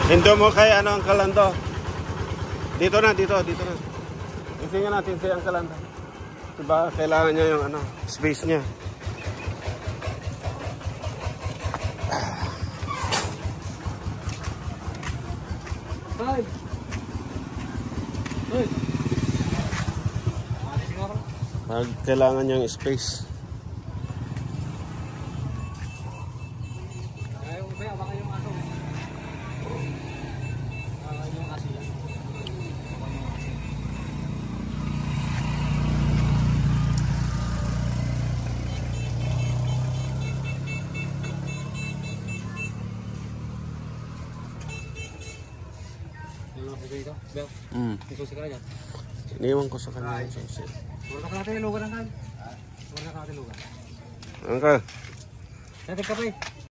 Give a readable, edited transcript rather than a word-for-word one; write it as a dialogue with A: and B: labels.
A: Hindo mo kay ano ang kalando. Dito na. Isingin natin si ang kalando. Diba, kailangan niya yung ano, space niya. Kailangan niyang space.
B: Susi ka na dyan.
A: Iniwan ko sa kanya yung susi.
B: Wala ka natin lugar na kan. Wala ka natin lugar.
A: Angka.
B: Natin ka pa eh.